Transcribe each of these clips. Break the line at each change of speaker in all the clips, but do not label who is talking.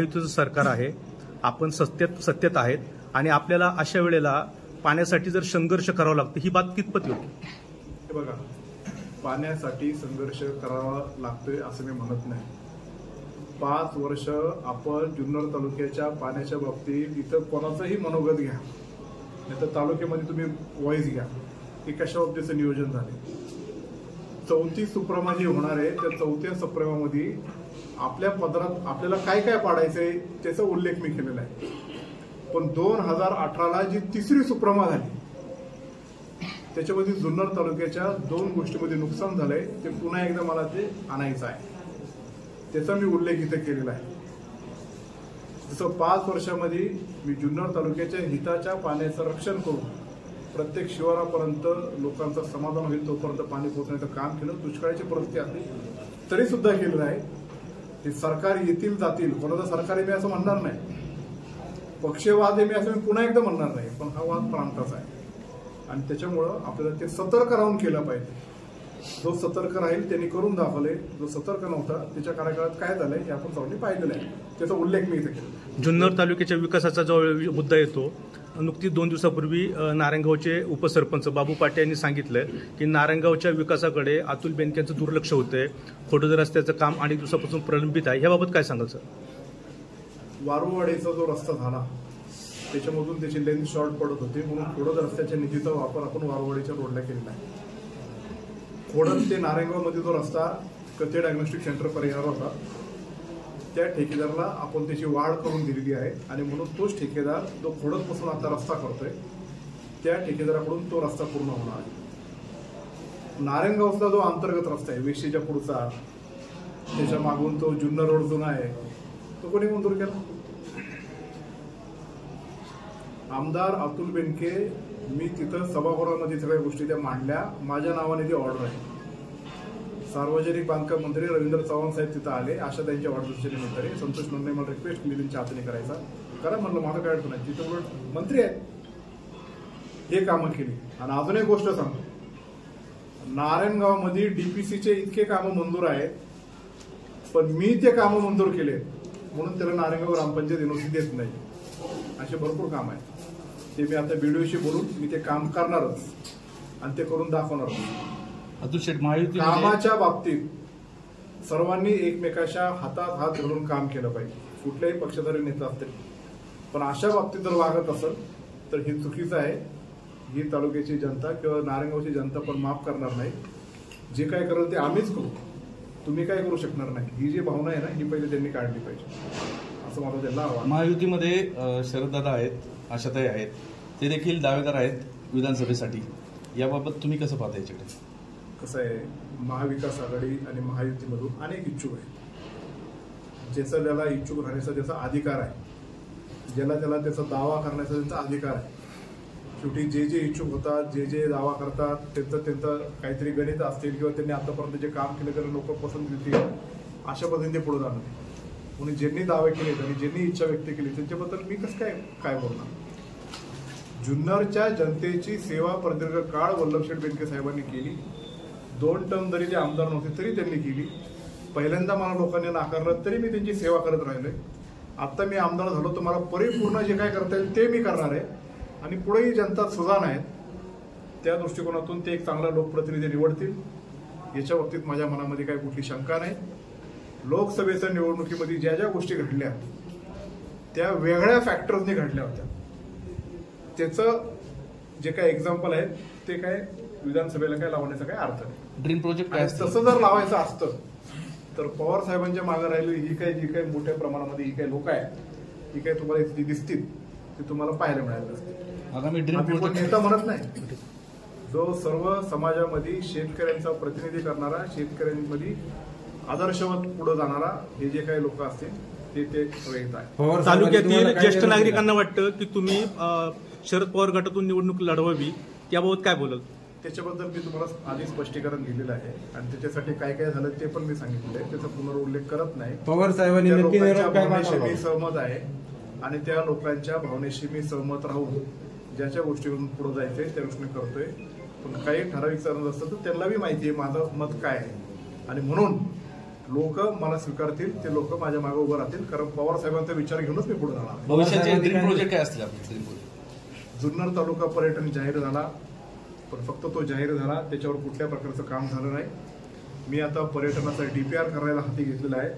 महायुतीचं सरकार आहे, आपण सत्तेत आहेत आणि आपल्याला अशा वेळेला पाण्यासाठी जर संघर्ष करावा लागतो, ही बात कितपत योग्य?
हे बघा, पाण्यासाठी संघर्ष करावा लागतोय असं मी म्हणत नाही. 5 वर्ष आपण जुन्नर तालुक्याच्या पाण्याच्या बाबतीत इथं कोणाचंही मनोगत घ्या, नाही तर तालुक्यामध्ये तुम्ही व्हॉइस घ्या की कशा बाबतीचं नियोजन झाले. 34 सुप्रमा जी होणार आहे त्या 4थ्या सुप्रमामध्ये आपल्या पदरात आपल्याला काय काय पाडायचंय त्याचा उल्लेख मी केलेला आहे. पण 2018ला जी 3री सुप्रमा झाली त्याच्यामध्ये जुन्नर तालुक्याच्या 2 गोष्टीमध्ये नुकसान झालंय, ते पुन्हा एकदा मला ते आणायचं आहे. त्याचा मी उल्लेख इथे केलेला आहे. जसं 5 वर्षामध्ये मी जुन्नर तालुक्याच्या हिताच्या पाण्याचं रक्षण करून प्रत्येक शिवारापर्यंत लोकांचं समाधान होईल तोपर्यंत पाणी पोहोचण्याचं काम केलं. दुष्काळाची परिस्थिती असली तरी सुद्धा केलेलं आहे. ते सरकार येतील जातील, कोणाचं सरकार आहे मी असं म्हणणार नाही, पक्षवाद आहे मी असं मी पुन्हा एकदा म्हणणार नाही, पण हा वाद प्रांताचा आहे आणि त्याच्यामुळं आपल्याला ते सतर्क राहून केलं पाहिजे. जो सतर्क राहील त्यांनी करून दाखवले, जो सतर्क नव्हता त्याच्या कार्यकाळात काय झालंय हे आपण सर्वांनी पाहिलेलं आहे. त्याचा उल्लेख मी इथे केला.
जुन्नर तालुक्याच्या विकासाचा जो मुद्दा येतो, नुकतीच 2 दिवसापूर्वी नारायणगावचे उपसरपंच बाबू पाटे यांनी सांगितलं की नारायणगावच्या विकासाकडे अतुल बेनकेंचं दुर्लक्ष होतंय, खोडद रस्त्याचं काम अनेक दिवसापासून प्रलंबित आहे. याबाबत काय सांगाल सर?
वारुवाडीचा जो रस्ता झाला त्याच्यामधून त्याची लेंथ शॉर्ट पडत होती, म्हणून खोडद रस्त्याच्या निधीचा वापर आपण वारुवाडीच्या रोडला केलेला आहे. खोडद ते नारायणगावमध्ये जो रस्ता कथे डायग्नोस्टिक सेंटर पर्यंत होता त्या ठेकेदाराला आपण त्याची वाढ करून दिलेली आहे आणि म्हणून तोच ठेकेदार जो खोडदपासून आता रस्ता करतोय त्या ठेकेदाराकडून तो रस्ता पूर्ण होणार आहे. नारायणगावचा जो अंतर्गत रस्ता आहे वेशीच्या पुढचा, त्याच्या मागून तो जुन्नर रोड जुना आहे, तो कोणी मंजूर केला? आमदार अतुल बेनके, मी तिथं सभागृहामध्ये सगळ्या गोष्टी त्या मांडल्या, माझ्या नावाने ती ऑर्डर आहे. सार्वजनिक बांधकाम मंत्री रवींद्र चव्हाण साहेब तिथं आले, आशा त्यांच्या वाढदिवसाच्या निमित्ताने. संतोष नंदे मला रिक्वेस्ट केली त्यांच्या हाताने करायचा, करा म्हणलं, माझं काय अडचण नाही, तिथं उलट मंत्री आहेत, हे कामं केली. आणि अजून एक गोष्ट सांगतो, नारायणगावमध्ये डीपीसीचे इतके कामं मंजूर आहेत, पण मी ते कामं मंजूर केले म्हणून त्याला नारायणगाव ग्रामपंचायत एनओसी देत नाही. असे भरपूर काम आहेत, ते मी आता बीडीओशी बोलून मी ते काम करणारच आणि ते करून दाखवणारच.
अतुल शेठ, महायुती
कामाच्या बाबतीत सर्वांनी एकमेकाच्या हातात हात घालून काम केलं पाहिजे, कुठल्याही पक्षधारी नेता असतील. पण अशा बाबतीत जर वागत असेल तर हे चुकीचं आहे. ही तालुक्याची जनता किंवा नारायणगावची जनता पण माफ करणार नाही. जे काय करेल ते आम्हीच करू, तुम्ही काय करू शकणार नाही. ही जी भावना आहे ना, ही पहिले त्यांनी काढली पाहिजे असं मला त्यांना आवाहन.
महायुतीमध्ये शरददादा आहेत, आशाताई आहेत, ते देखील दावेदार आहेत विधानसभेसाठी. याबाबत तुम्ही कसं पाहता? याच्याकडे
कसं आहे, महाविकास आघाडी आणि महायुतीमधून अनेक इच्छुक आहेत. ज्याचा त्याला इच्छुक राहण्याचा त्याचा अधिकार आहे, ज्याला त्याला त्याचा दावा करण्याचा त्यांचा अधिकार आहे. शेवटी जे जे इच्छुक होतात, जे जे दावा करतात, त्यांचं काहीतरी गणित असतील किंवा त्यांनी आतापर्यंत जे काम केलं त्याला लोक पसंत देतील, अशा पद्धतीने पुढे जाणार. म्हणून ज्यांनी दावे केले आणि ज्यांनी इच्छा व्यक्त केली त्यांच्याबद्दल मी कसं काय बोलणार. जुन्नरच्या जनतेची सेवा प्रदीर्घ काळ वल्लभशेठ बेनके साहेबांनी केली. 2 टर्म जरी ते आमदार नव्हते तरी त्यांनी केली. पहिल्यांदा मला लोकांनी नाकारलं तरी मी त्यांची सेवा करत राहिलोय. आता मी आमदार झालो तर मला परिपूर्ण जे काय करता येईल ते मी करणार आहे आणि पुढेही जनता सुजाण आहेत, त्या दृष्टिकोनातून ते एक चांगला लोकप्रतिनिधी निवडतील याच्या बाबतीत माझ्या मनामध्ये काही कुठली शंका नाही. लोकसभेच्या निवडणुकीमध्ये ज्या ज्या गोष्टी घडल्या त्या वेगळ्या फॅक्टर्सनी घडल्या होत्या. त्याचं जे काय एक्झाम्पल आहे ते काय विधानसभेला काय लावण्याचा काय अर्थ नाही.
ड्रीम प्रोजेक्ट काय
तसं जर लावायचं असतं तर पवार साहेबांच्या मागे राहिली जी काही मोठ्या प्रमाणामध्ये ही काही लोक आहेत, ही काही तुम्हाला इथे दिसतील ती तुम्हाला पाहायला मिळालं असते.
आगामी ड्रीम प्रोजेक्ट
नेता म्हणत नाही, जो सर्व समाजामध्ये शेतकऱ्यांचा प्रतिनिधी करणारा, शेतकऱ्यांमध्ये आदर्शवत पुढे जाणारा हे जे काही लोक असतील ते येत आहे.
तालुक्यातील ज्येष्ठ नागरिकांना वाटतं की तुम्ही शरद पवार गटातून निवडणूक लढवावी, त्याबाबत काय बोलाल?
त्याच्याबद्दल मी तुम्हाला आधी स्पष्टीकरण दिलेलं आहे आणि त्याच्यासाठी काय काय झालं ते पण मी सांगितलेलं आहे, त्याचा पुनरुल्लेख करत नाही.
पवार साहेबांनी
मी सहमत आहे आणि त्या लोकांच्या भावनेशी मी सहमत राहून ज्याच्या गोष्टीवरून पुढे जायचंय त्या गोष्टी करतोय. पण काही ठराविक चरण असतं तर त्यांना बी माहिती आहे माझं मत काय आहे आणि म्हणून लोक मला स्वीकारतील, ते लोक माझ्या मागे उभं राहतील, कारण पवार साहेबांचा विचार घेऊनच मी पुढे जाणार.
भविष्याचे ड्रीम प्रोजेक्ट काय असतील आपले ड्रीम प्रोजेक्ट?
जुन्नर तालुका पर्यटन जाहीर झाला, पण फक्त तो जाहीर झाला, त्याच्यावर कुठल्या प्रकारचं काम झालं नाही. मी आता पर्यटनाचा DPR करायला हाती घेतलेला आहे.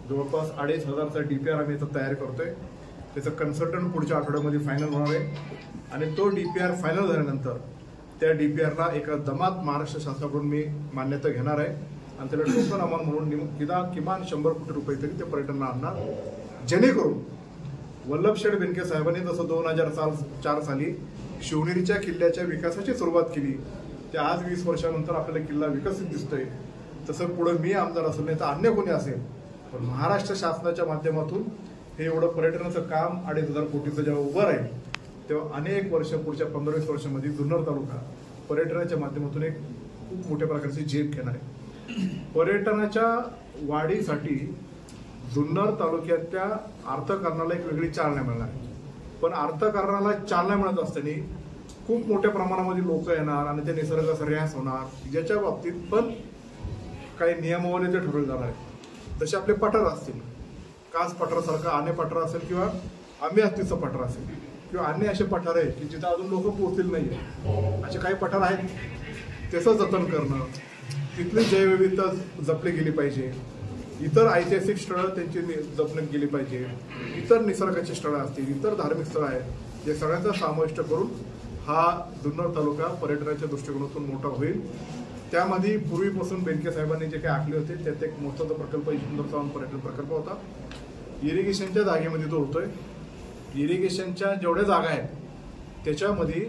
जवळपास 2,500चा DPR आम्ही आता तयार करतोय. त्याचं कन्सल्टंट पुढच्या आठवड्यामध्ये फायनल होणार आहे आणि तो DPR फायनल झाल्यानंतर त्या DPRला एका दमात महाराष्ट्र शासनाकडून मी मान्यता घेणार आहे आणि त्याला टोकन अमाउंट म्हणून किमान 100 कोटी रुपये तरी ते पर्यटनाला आणणार, जेणेकरून वल्लभशेठ बेनके साहेबांनी जसं 2004 साली शिवनेरीच्या किल्ल्याच्या विकासाची सुरुवात केली, ते आज 20 वर्षानंतर आपल्याला किल्ला विकसित दिसतोय, तसं पुढे मी आमदार असेल नाही तर अन्य कोणी असेल, पण महाराष्ट्र शासनाच्या माध्यमातून हे एवढं पर्यटनाचं काम 2,500 कोटीचं जेव्हा उभं राहील, तेव्हा अनेक वर्ष, पुढच्या 15-20 वर्षामध्ये जुन्नर तालुका पर्यटनाच्या माध्यमातून एक खूप मोठ्या प्रकारची झेप घेणार आहे. पर्यटनाच्या वाढीसाठी जुन्नर तालुक्यातल्या अर्थकारणाला एक वेगळी चालना मिळणार आहे. पण अर्थकारणाला चालना मिळत असताना खूप मोठ्या प्रमाणामध्ये लोक येणार आणि ते निसर्गाचा ऱ्हास होणार, ज्याच्या बाबतीत पण काही नियमावली ते ठरवले जाणार आहेत. जसे आपले पठार असतील, कास पठारासारखं आणे पठार असेल किंवा आंबे हत्तीचं पठार असेल किंवा अन्य असे पठार आहेत की जिथं अजून लोक पोहोचलेले नाही, असे काही पठार आहेत, त्याचं जतन करणं, तिथली जैवविविधता जपली गेली पाहिजे, इतर ऐतिहासिक स्थळं त्यांची जपणूक गेली पाहिजे, इतर निसर्गाची स्थळं असतील, इतर धार्मिक स्थळं आहेत, या सगळ्यांचा समाविष्ट करून हा जुन्नर तालुका पर्यटनाच्या दृष्टिकोनातून मोठा होईल. त्यामध्ये पूर्वीपासून बेनके साहेबांनी जे काही आखले होते त्यात एक महत्त्वाचा प्रकल्प जुन्नर चव्हाण पर्यटन प्रकल्प होता. इरिगेशनच्या जागेमध्ये तो होतोय. इरिगेशनच्या जेवढ्या जागा आहेत त्याच्यामध्ये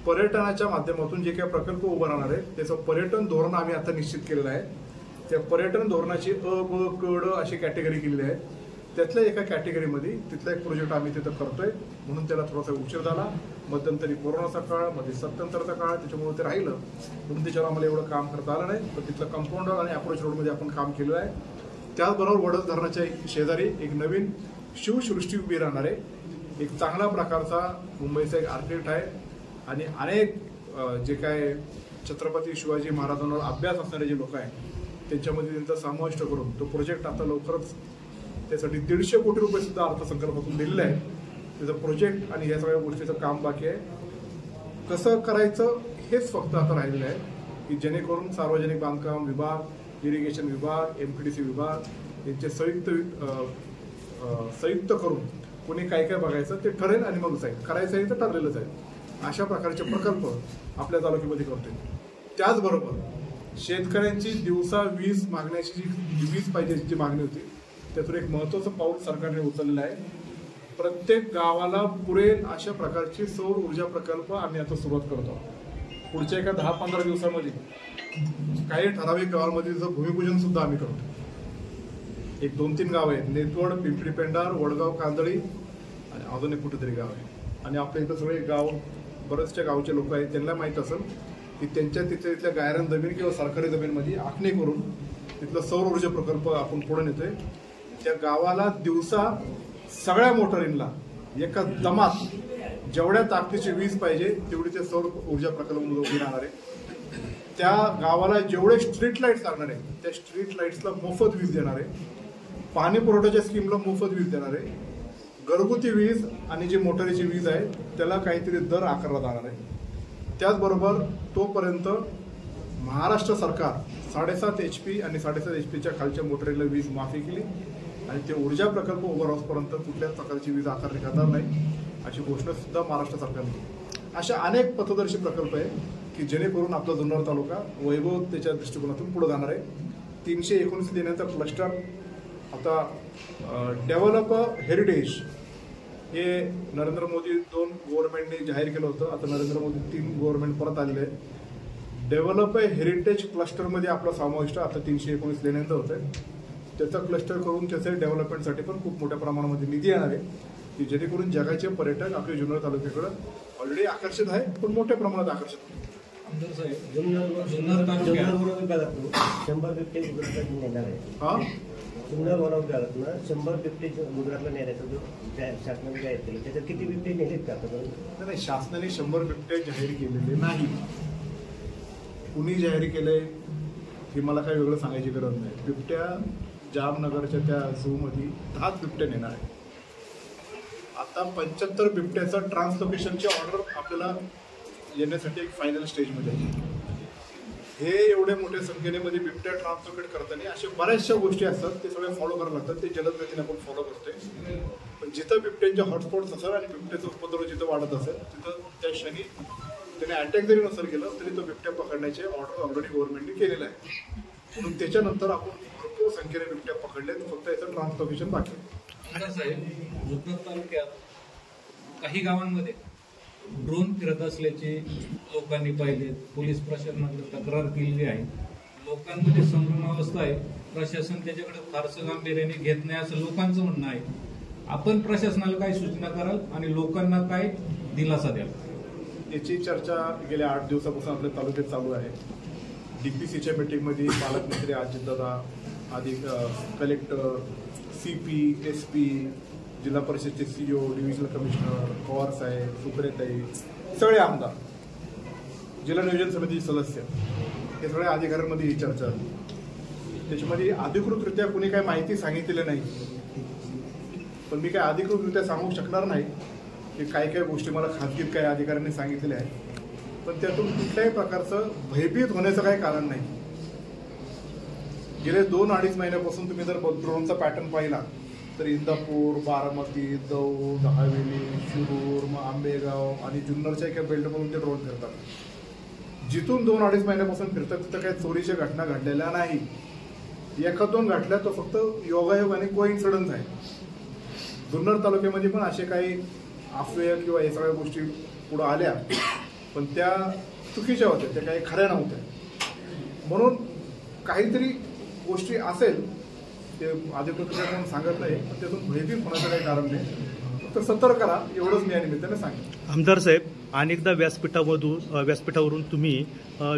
पर्यटनाच्या माध्यमातून जे काही प्रकल्प उभं राहणार आहे त्याचं पर्यटन धोरण आम्ही आता निश्चित केलेलं आहे. त्या पर्यटन धोरणाची अ, ब, क, ड अशी कॅटेगरी केलेली आहे. त्यातल्या एका कॅटेगरीमध्ये तिथला एक प्रोजेक्ट आम्ही तिथं करतोय, म्हणून त्याला थोडासा उशीर झाला. मध्यंतरी कोरोनाचा काळ, मध्ये सत्तंतरचा काळ, त्याच्यामुळे ते राहिलं, म्हणून त्याच्यावर आम्हाला एवढं काम करता आलं नाही. पण तिथलं कंपाऊंडर आणि अप्रोच रोडमध्ये आपण काम केलेलं आहे. त्याचबरोबर वडद धरणाच्या शेजारी एक नवीन शिवसृष्टी उभी राहणार आहे. एक चांगला प्रकारचा मुंबईचा एक आर्किटेक्ट आहे आणि अनेक जे काय छत्रपती शिवाजी महाराजांवर अभ्यास असणारे जे लोक आहेत त्यांच्यामध्ये त्यांचा समाविष्ट करून तो प्रोजेक्ट आता लवकरच त्यासाठी 150 कोटी रुपये सुद्धा अर्थसंकल्पातून दिलेले आहे. त्याचं प्रोजेक्ट आणि या सगळ्या गोष्टीचं काम बाकी आहे. कसं करायचं हेच फक्त आता राहिलेलं आहे की जेणेकरून सार्वजनिक बांधकाम विभाग, इरिगेशन विभाग, MPDC विभाग यांचे संयुक्त करून कोणी काय काय बघायचं ते ठरेल आणि मग जाईल. करायचं आहे तर ठरलेलंच आहे. अशा प्रकारचे प्रकल्प आपल्या तालुक्यामध्ये करतोय. त्याचबरोबर शेतकऱ्यांची दिवसा वीज मागण्याची जी वीज पाहिजे जी मागणी होती त्यातून एक महत्त्वाचं पाऊल सरकारने उचललेलं आहे. प्रत्येक गावाला पुरेल अशा प्रकारची सौर ऊर्जा प्रकल्प आम्ही आता सुरुवात करतो. पुढच्या एका 10-15 दिवसामध्ये काही ठराविक गावांमध्ये भूमिपूजन सुद्धा आम्ही करतो. एक 2-3 गाव आहेत, नेतवड, पिंपरी पेंडार, वडगाव, कांदळी आणि अजून एक कुठेतरी गाव आहे. आणि आपल्या इथं सगळे गाव बरेचशा गावचे लोक आहेत, त्यांना माहीत असेल की त्यांच्या तिथल्या गायरान जमीन किंवा सरकारी जमीनमध्ये आखणी करून तिथला सौर ऊर्जा प्रकल्प आपण पुढे नेतोय. त्या गावाला दिवसा सगळ्या मोटरींना एका दमात जेवढ्या ताकदीची वीज पाहिजे तेवढी ते सौर ऊर्जा प्रकल्प उभी राहणार आहे. त्या गावाला जेवढे स्ट्रीट लाईट्स लागणार आहे त्या स्ट्रीट लाईट्सला मोफत वीज देणार आहे. पाणी पुरवठ्याच्या स्कीमला मोफत वीज देणार आहे. घरगुती वीज आणि जी मोटरीची वीज आहे त्याला काहीतरी दर आकारला जाणार आहे. त्याचबरोबर तोपर्यंत महाराष्ट्र सरकार 7.5 HP आणि 7.5 HPच्या खालच्या मोटरीला वीज माफी केली आणि ते ऊर्जा प्रकल्प उभा राहूपर्यंत कुठल्याच प्रकारची वीज आकारली जाणार नाही अशी घोषणा सुद्धा महाराष्ट्र सरकारने केली. अशा अनेक पथदर्शी प्रकल्प आहे की जेणेकरून आपला जुन्नर तालुका वैभवतेच्या दृष्टिकोनातून पुढे जाणार आहे. 319 देण्याचा क्लस्टर आता डेव्हलप हेरिटेज हे नरेंद्र मोदी 2 गव्हर्नमेंटने जाहीर केलं होतं. आता नरेंद्र मोदी 3 गव्हर्नमेंट परत आलेले आहे. डेव्हलप हेरिटेज क्लस्टरमध्ये आपला समाविष्ट आता 319 लेण्यांचं होत आहे. त्याचा क्लस्टर करून त्याचे डेव्हलपमेंटसाठी पण खूप मोठ्या प्रमाणामध्ये निधी येणार आहे की जेणेकरून जगाचे पर्यटक आपल्या जुन्नर तालुक्याकडे ऑलरेडी आकर्षित आहे पण मोठ्या प्रमाणात आकर्षित आहे.
जुन्नर वनावर गावातनं 100 बिबटे गुजरातला नेण्याचा जो शासनाने जाहीर केलं त्याच्यात किती बिबटे नेलेत का?
नाही, शासनाने 100 बिबटे जाहीर केलेले नाही. कुणी जाहीर केलंय ही मला काही वेगळं सांगायची गरज नाही. बिबट्या जामनगरच्या त्या झूमध्ये 10 बिबट्या नेणार आहे. आता 75 बिबट्याचं ट्रान्सलोकेशनची ऑर्डर आपल्याला येण्यासाठी एक फायनल स्टेजमध्ये आहे. हे एवढे मोठ्या संख्येने बिबट्या ट्रान्सलोकेट करताना अशा बऱ्याचशा गोष्टी असतात, ते सगळे फॉलो करायला लागतात. ते जलद गतीने आपण फॉलो करतोय. पण जिथं बिबट्यांचे हॉटस्पॉट्स असेल आणि बिबट्याचं उपद्रव जिथं वाढत असेल तिथं त्या क्षणी त्याने अटॅक जरी नसेल केलं तरी तो बिबट्या पकडण्याचे ऑर्डर ऑलरेडी गव्हर्नमेंटने केलेलं आहे. म्हणून त्याच्यानंतर आपण भरपूर संख्येने बिबट्या पकडले, फक्त याचं ट्रान्सलोकेशन बाकी आहे.
साहेब, जुन्नर तालुक्यात काही गावांमध्ये ड्रोन फिरत असल्याचे लोकांनी पाहिले. पोलीस प्रशासनाकडे तक्रार केलेली आहे. लोकांमध्ये संभ्रमावस्था आहे. प्रशासन त्याच्याकडे फारसं गांभीर्याने घेत नाही असं लोकांचं म्हणणं आहे. आपण प्रशासनाला काय सूचना कराल आणि लोकांना काय दिलासा द्याल?
याची चर्चा गेल्या 8 दिवसापासून आपल्या तालुक्यात चालू आहे. डीपीसीच्या मीटिंगमध्ये पालकमंत्री अजितदादा, आधी कलेक्टर, CP, SP, जिल्हा परिषदचे CEO, डिव्हिजनल कमिशनर, पवार साहेब, सुप्रियाताई, सगळे आमदार, जिल्हा नियोजन समितीचे सदस्य, हे सगळ्या अधिकाऱ्यांमध्ये ही चर्चा झाली. त्याच्यामध्ये अधिकृतरित्या कुणी काही माहिती सांगितलेली नाही. पण मी काय अधिकृतरित्या सांगू शकणार नाही की काय काय गोष्टी मला खाजगीत काही अधिकाऱ्यांनी सांगितलेल्या आहेत. पण त्यातून कुठल्याही प्रकारचं भयभीत होण्याचं काही कारण नाही. गेले 2-2.5 महिन्यापासून तुम्ही जर ड्रोनचा पॅटर्न पाहिला तर इंदापूर, बारामती, दौंड, हवेली, शिरूर, आंबेगाव आणि जुन्नरच्या एका बेल्टमधून ते ड्रोन फिरतात. जिथून 2-2.5 महिन्यापासून फिरतात तिथं काही चोरीच्या घटना घडलेल्या नाही. 1-2 घडल्या तो फक्त योगायोग आणि कोइन्सिडन्स आहे. जुन्नर तालुक्यामध्ये पण असे काही अफवे किंवा हे सगळ्या गोष्टी पुढे आल्या, पण त्या चुकीच्या होत्या, त्या काही खऱ्या नव्हत्या. म्हणून काहीतरी गोष्टी असेल ते अधिकृतरित्या कोण सांगत नाही, पण त्यातून भयभीत होण्याचं काही कारण नाही. फक्त सतर्क करा एवढंच मी या निमित्ताने सांगेन.
आमदार साहेब, अनेकदा व्यासपीठावरून तुम्ही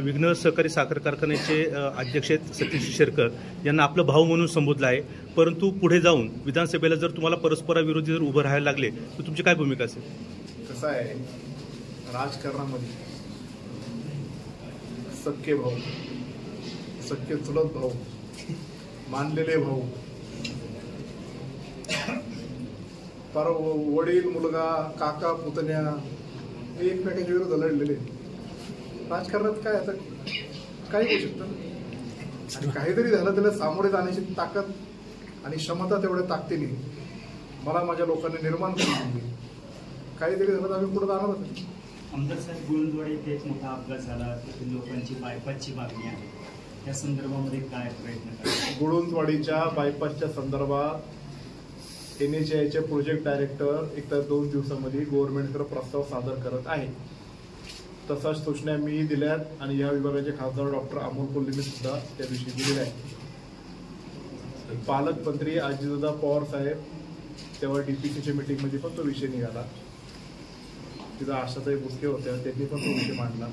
विघ्नर सहकारी साखर कारखान्याचे अध्यक्ष आहेत सतीश शेरकर यांना आपलं भाऊ म्हणून संबोधलं आहे. परंतु पुढे जाऊन विधानसभेला जर तुम्हाला परस्पराविरोधी जर उभं राहायला लागले तर तुमची काय भूमिका असेल?
कसं आहे, राजकारणामध्ये सख्खे भाऊ, सख्खे चुलत भाऊ, मानलेले भाऊ, पर वडील, मुलगा, काका, पुतण्या हे एकमेकांच्या विरोधात लढलेले. राजकारणात काय आता काही होऊ शकतं आणि काहीतरी झालं त्याला सामोरे जाण्याची ताकद आणि क्षमता तेवढ्या ताकदीने मला माझ्या लोकांनी निर्माण करून दिली. काहीतरी झालं तर आम्ही पुढे जाणारच.
आमदार साहेब, गुळंदवाडी इथे एक मोठा अपघात झाला. तेथील लोकांची बायपासची मागणी आहे. त्या संदर्भामध्ये काय प्रयत्न करा?
गुळंदवाडीच्या बायपासच्या संदर्भात NHAIचे प्रोजेक्ट डायरेक्टर एकतर 2 दिवसामध्ये गव्हर्नमेंटकडे प्रस्ताव सादर करत आहे. तसाच सूचना मी दिल्यात आणि या विभागाचे खासदार डॉक्टर अमोल कोल्हेंनी सुद्धा त्या दिवशी दिलेल्या आहेत. पालकमंत्री अजितदादा पवार साहेब तेव्हा DPCच्या मीटिंगमध्ये पण तो विषय निघाला. तिथं आशाताई भुसके होत्या, त्यांनी पण तो विषय मांडला.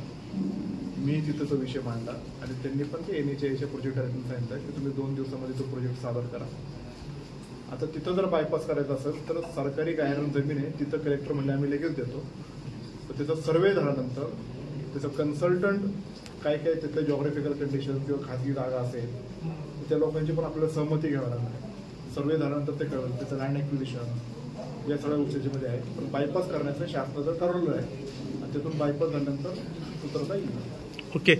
मी तिथं तो विषय मांडला आणि त्यांनी पण ते NHAIच्या प्रोजेक्ट डायरेक्टरने सांगितलं की तुम्ही 2 दिवसामध्ये तो प्रोजेक्ट सादर करा. आता तिथं जर बायपास करायचा असेल तर सरकारी गायरान जमीन आहे, तिथं कलेक्टर म्हणले आम्ही लगेच देतो. तर त्याचा सर्वे झाल्यानंतर त्याचं कन्सल्टंट काय काय तिथलं जॉग्राफिकल कंडिशन किंवा खाजगी जागा असेल त्या लोकांची पण आपल्याला सहमती घ्यावी लागणार. सर्वे झाल्यानंतर ते कळेल त्याचं लँड ॲक्विजिशन या सगळ्या गोष्टीमध्ये आहे. पण बायपास करण्याचं शासनाचं ठरवलं आहे आणि त्यातून बायपास झाल्यानंतर सूत्रता येईल.
ओके.